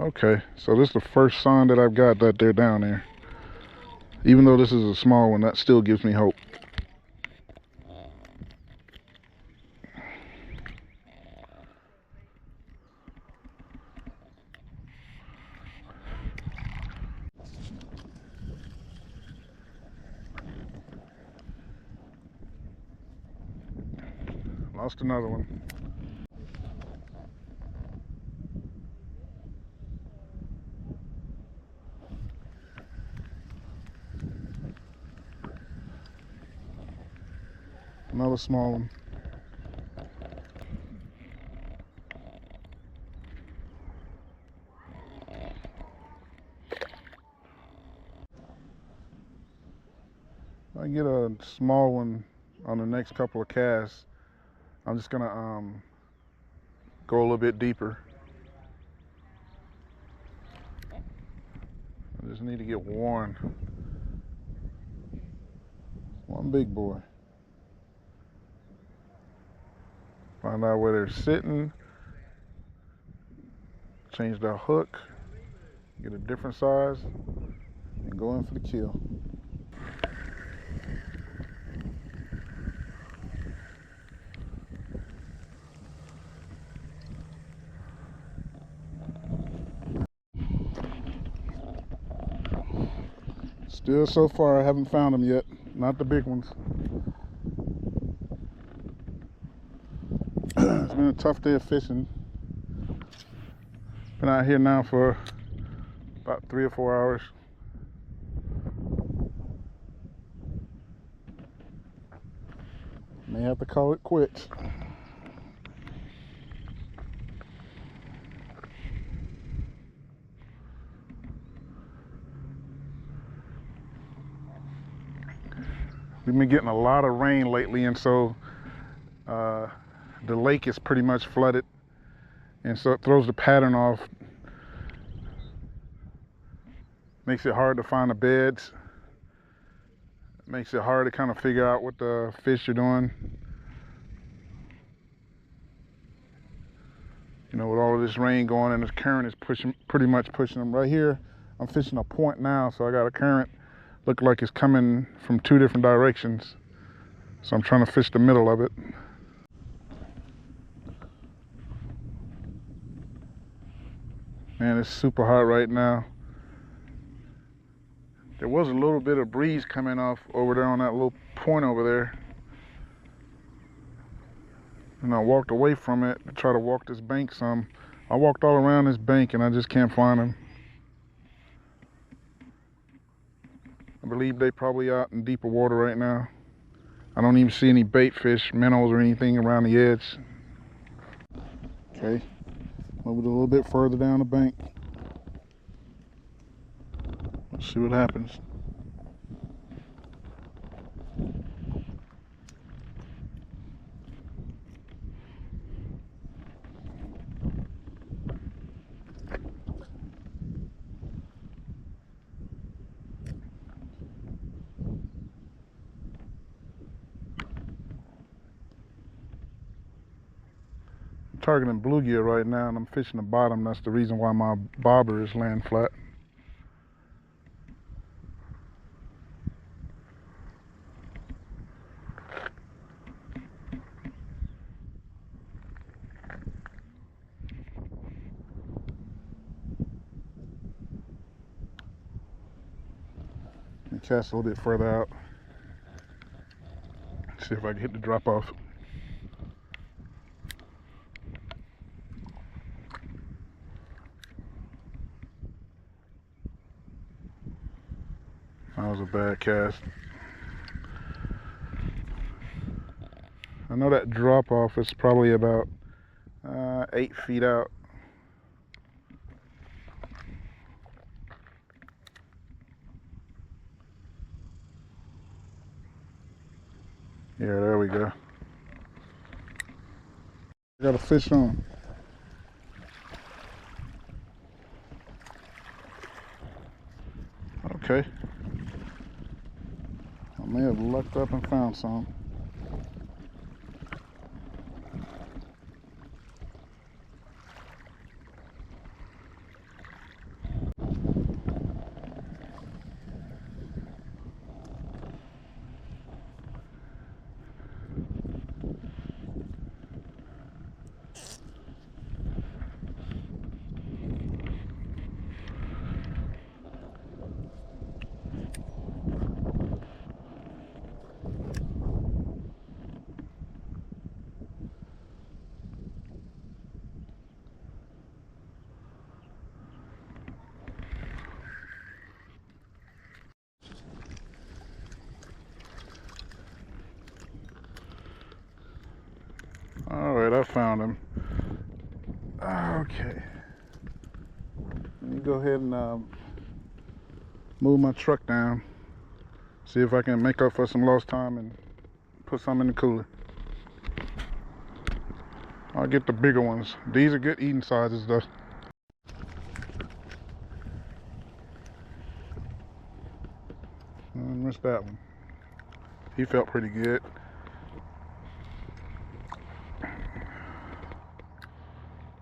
Okay, so this is the first sign that I've got that they're down there. Even though this is a small one, that still gives me hope. Lost another one. Another small one. If I get a small one on the next couple of casts, I'm just gonna go a little bit deeper. I just need to get one big boy. Find out where they're sitting, change the hook, get a different size, and go in for the kill. Still, so far, I haven't found them yet. Not the big ones. It's been a tough day of fishing. Been out here now for about 3 or 4 hours. May have to call it quits. We've been getting a lot of rain lately, and so the lake is pretty much flooded, and so it throws the pattern off. Makes it hard to find the beds. Makes it hard to kind of figure out what the fish are doing. You know, with all of this rain going and this current is pretty much pushing them. Right here, I'm fishing a point now, so I got a current. Look like it's coming from 2 different directions. So I'm trying to fish the middle of it. Man, it's super hot right now. There was a little bit of breeze coming off over there on that little point over there. And I walked away from it to try to walk this bank some. I walked all around this bank and I just can't find them. I believe they probably out in deeper water right now. I don't even see any bait fish, minnows, or anything around the edge. Okay, move it a little bit further down the bank. Let's see what happens. Targeting bluegill right now, and I'm fishing the bottom. That's the reason why my bobber is laying flat. Let me cast a little bit further out. See if I can hit the drop off. That was a bad cast. I know that drop off is probably about 8 feet out. Yeah, there we go. I got a fish on. Okay. I may have lucked up and found some. All right, I found him. Okay. Let me go ahead and move my truck down. See if I can make up for some lost time and put some in the cooler. I'll get the bigger ones. These are good eating sizes though. I missed that one. He felt pretty good.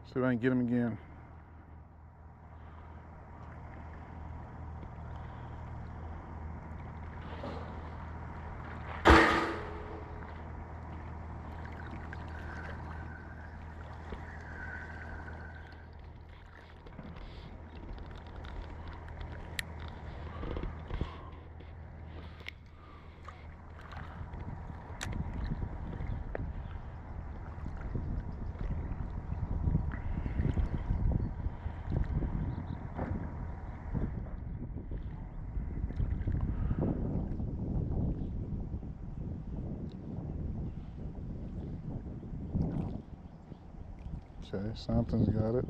See if I can get him again. Okay, something's got it.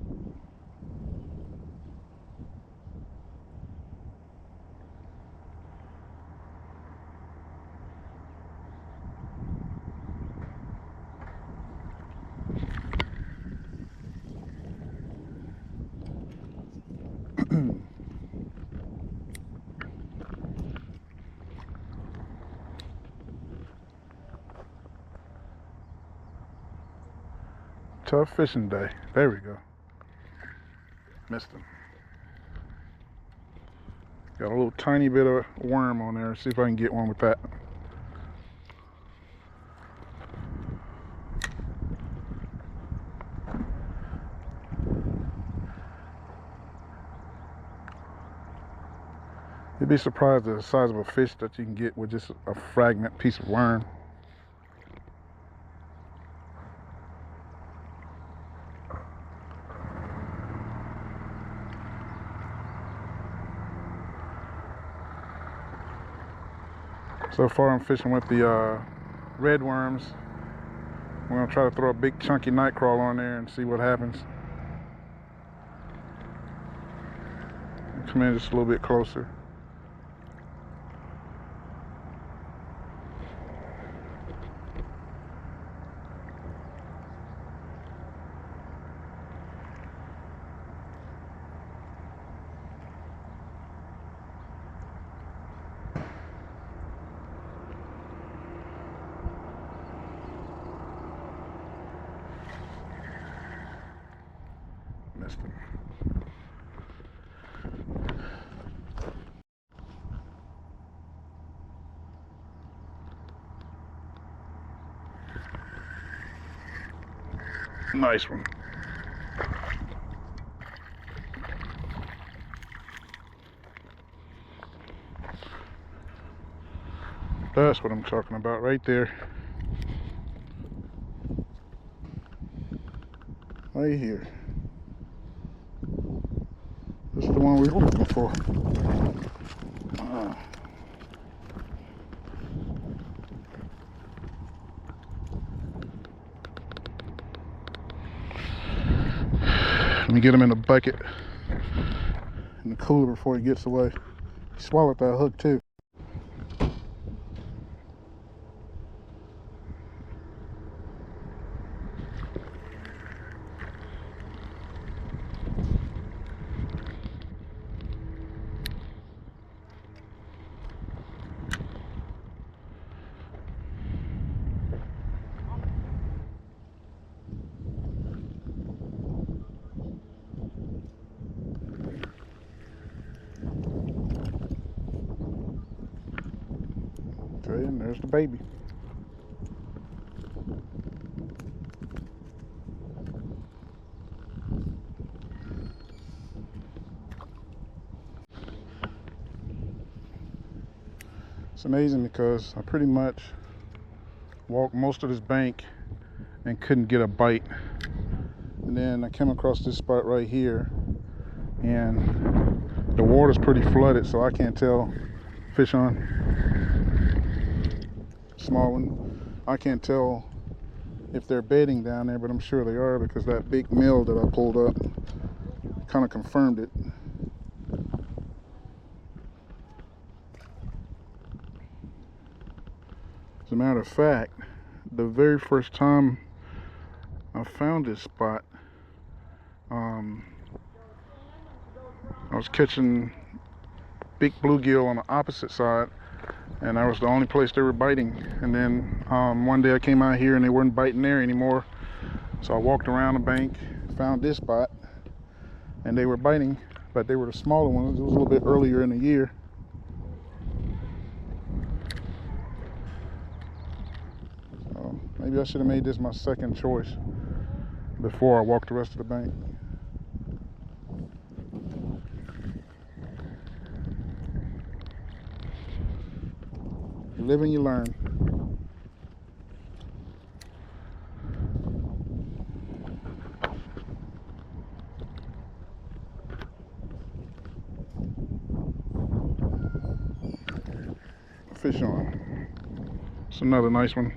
Tough fishing day. There we go. Missed him. Got a little tiny bit of worm on there. See if I can get one with that. You'd be surprised at the size of a fish that you can get with just a fragment piece of worm. So far I'm fishing with the red worms. We're gonna try to throw a big chunky night crawler on there and see what happens. Come in just a little bit closer. Missed him. Nice one. That's what I'm talking about right there. Right here. This is the one we were looking for. Let me get him in the bucket in the cooler before he gets away. He swallowed that hook too. Okay, and there's the baby. It's amazing because I pretty much walked most of this bank and couldn't get a bite. And then I came across this spot right here and the water's pretty flooded, so I can't tell fish on. Small one. I can't tell if they're bedding down there, but I'm sure they are because that big mill that I pulled up kind of confirmed it. As a matter of fact, the very first time I found this spot, I was catching big bluegill on the opposite side, and that was the only place they were biting. And then one day I came out here and they weren't biting there anymore, so I walked around the bank, found this spot, and they were biting, but they were the smaller ones. It was a little bit earlier in the year. So maybe I should have made this my second choice before I walked the rest of the bank. You live and you learn. Fish on. It's another nice one.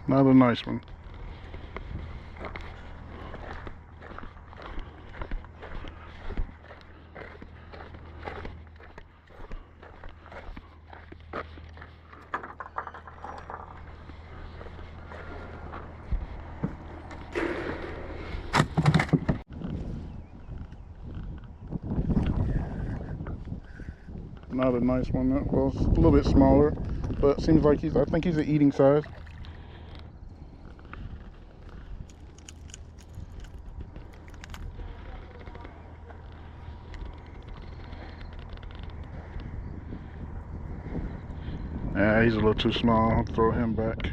Another nice one. Another nice one. Well, it's a little bit smaller, but seems like I think he's an eating size. Yeah, he's a little too small. I'll throw him back.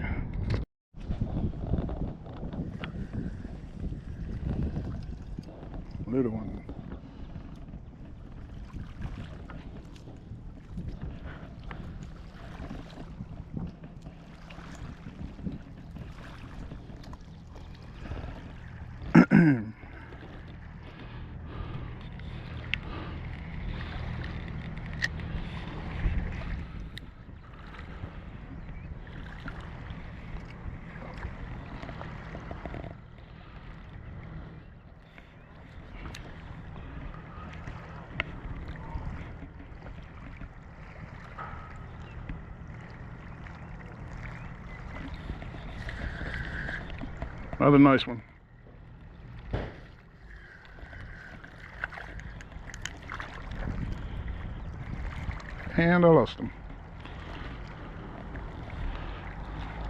Little one. Another nice one. And I lost him.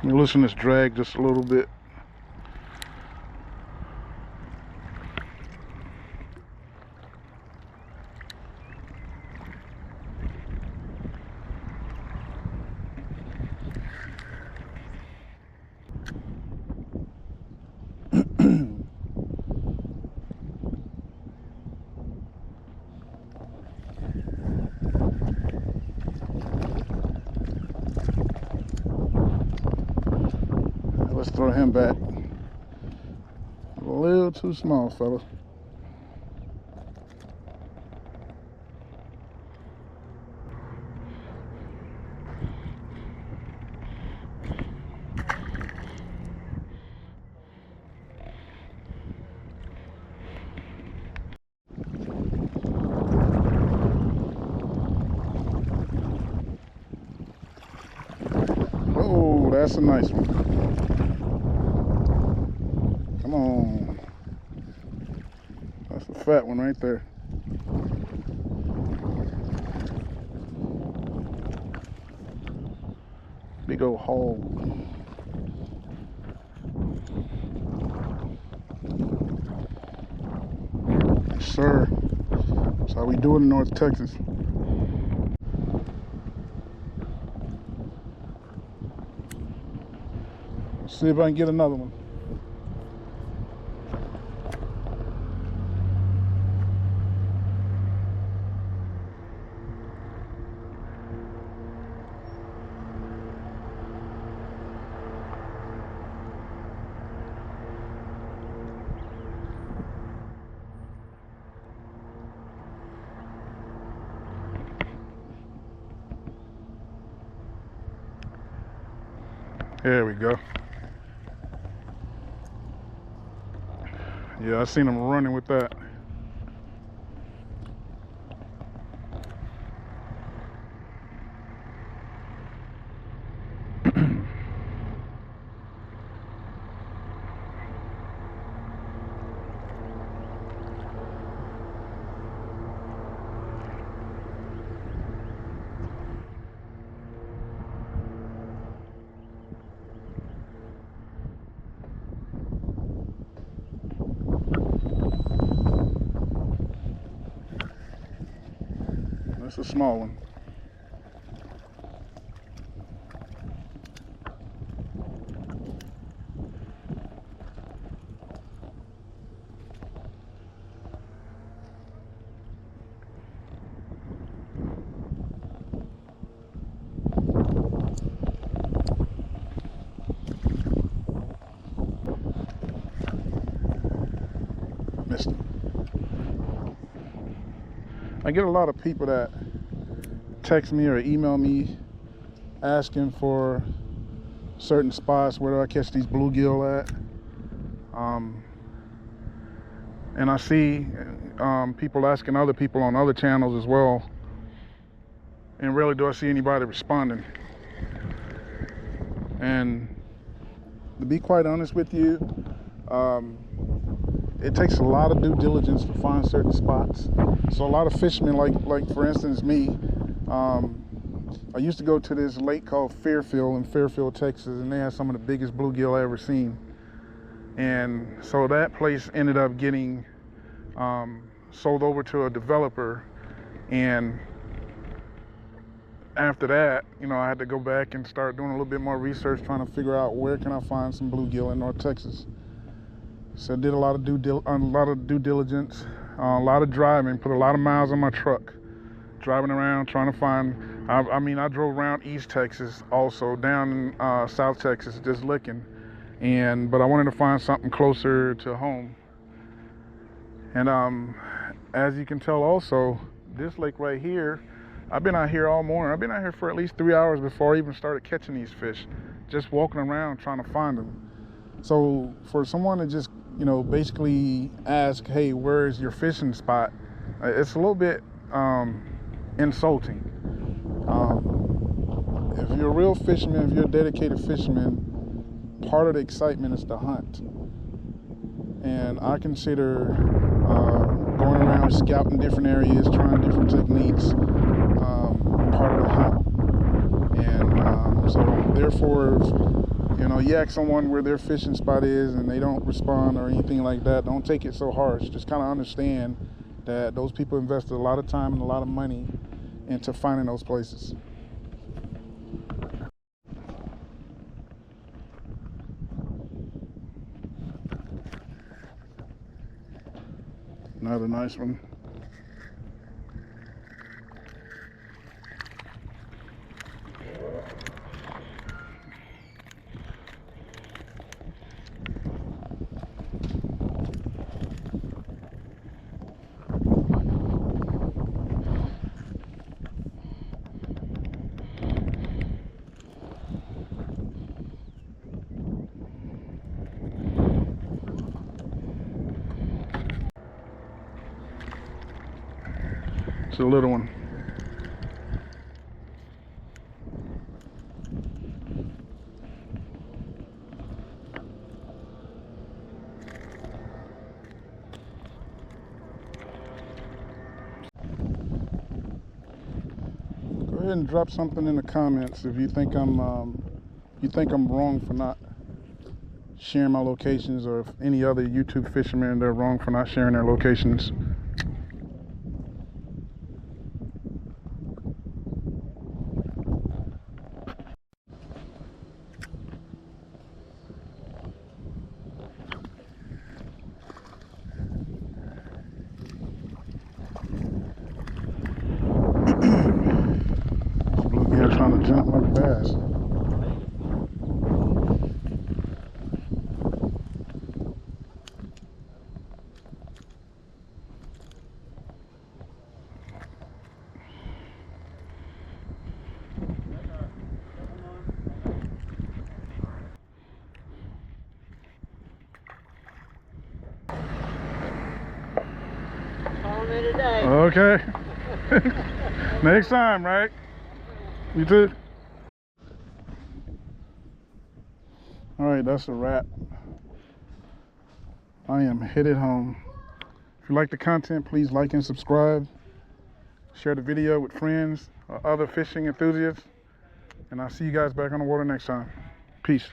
You listen to this drag just a little bit. Let's throw him back. A little too small, fella. Oh, that's a nice one. Come on. That's a fat one right there. Big old hog. Yes, sir. That's how we do it in North Texas. See if I can get another one. There we go. Yeah, I seen him running with that. That's a small one. Missed him. I get a lot of people that text me or email me asking for certain spots where do I catch these bluegill at. And I see people asking other people on other channels as well, and rarely do I see anybody responding. And to be quite honest with you, it takes a lot of due diligence to find certain spots. So a lot of fishermen, like for instance me, I used to go to this lake called Fairfield in Fairfield, Texas, and they had some of the biggest bluegill I ever seen. And so that place ended up getting sold over to a developer, and after that, you know, I had to go back and start doing a little bit more research, trying to figure out where can I find some bluegill in North Texas. So I did a lot of due diligence, a lot of driving, put a lot of miles on my truck, driving around trying to find. I mean, I drove around East Texas, also down in South Texas, just looking, but I wanted to find something closer to home. And as you can tell, also this lake right here, I've been out here all morning. I've been out here for at least 3 hours before I even started catching these fish, just walking around trying to find them. So for someone to just, you know, basically ask, hey, where is your fishing spot? It's a little bit insulting. If you're a real fisherman, if you're a dedicated fisherman, part of the excitement is the hunt. And I consider going around scouting different areas, trying different techniques, part of the hunt. And so therefore, you know, you ask someone where their fishing spot is and they don't respond or anything like that, don't take it so harsh. Just kind of understand that those people invested a lot of time and a lot of money into finding those places. Another nice one. It's a little one. Go ahead and drop something in the comments if you think I'm wrong for not sharing my locations, or if any other YouTube fishermen, they're wrong for not sharing their locations. Bluegill trying to jump like a bass. me today. Okay. Next time, right? You too. All right, that's a wrap. I am headed home. If you like the content, please like and subscribe. Share the video with friends or other fishing enthusiasts. And I'll see you guys back on the water next time. Peace.